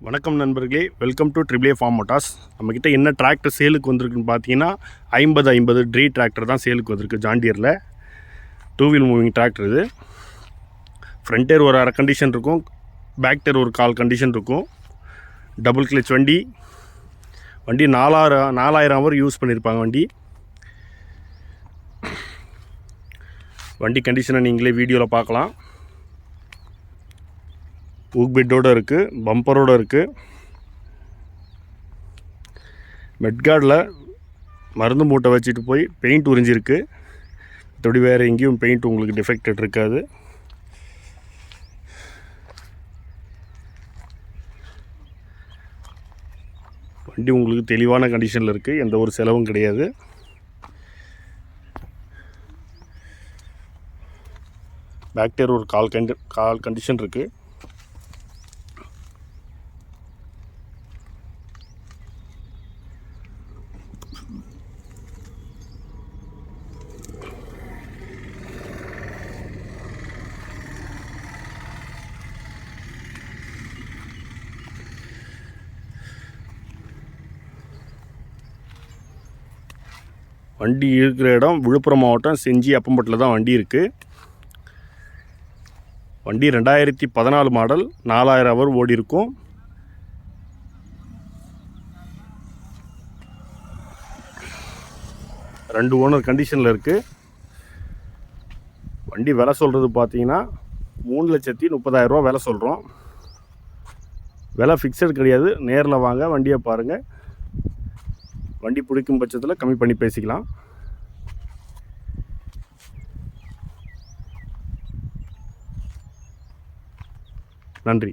வணக்கம் நண்பர்களே, welcome to triple A farm motors. நம்மக்கிட்ட என்ன டிராக்டர் சேலுக்கு வந்திருக்குன்னு பார்த்தீங்கன்னா 50 ட்ரீ டிராக்டர் தான் சேலுக்கு வந்திருக்கு. ஜாண்டியரில் 2 வீல் மூவிங் டிராக்டர். இது ஃப்ரண்ட் டயர் ஒரு அரை கண்டிஷன் இருக்கும், பேக் டயர் ஒரு கால் கண்டிஷன் இருக்கும். டபுள் கிளச் வண்டி 4000 ஹவர் யூஸ் பண்ணியிருப்பாங்க. வண்டி கண்டிஷனை நீங்களே வீடியோவில் பார்க்கலாம். ஊக் பெட்டோடு இருக்குது, பம்பரோடு இருக்குது. மெட்கார்டில் மருந்து மூட்டை வச்சுட்டு போய் பெயிண்ட் உறிஞ்சிருக்கு. மற்றபடி வேறு எங்கேயும் பெயிண்ட் உங்களுக்கு டிஃபெக்டட் இருக்காது. வண்டி உங்களுக்கு தெளிவான கண்டிஷனில் இருக்குது, எந்த ஒரு செலவும் கிடையாது. பேக் டயர் ஒரு கால் கண்டிஷன் இருக்குது. வண்டி இருக்கிற இடம் விழுப்புரம் மாவட்டம் செஞ்சி அப்பம்பட்டில் தான் வண்டி இருக்குது. வண்டி 2014 மாடல், 4000 ஹவர் ஓடி இருக்கும். ரெண்டு ஓனர் கண்டிஷனில் இருக்குது. வண்டி விலை சொல்கிறது பார்த்தீங்கன்னா 3,30,000 ரூபா விலை சொல்கிறோம். விலை ஃபிக்ஸட் கிடையாது. நேரில் வாங்க, வண்டியை பாருங்கள். வண்டி பிடிக்கும் பட்சத்தில் கம்மி பண்ணி பேசிக்கலாம். நன்றி.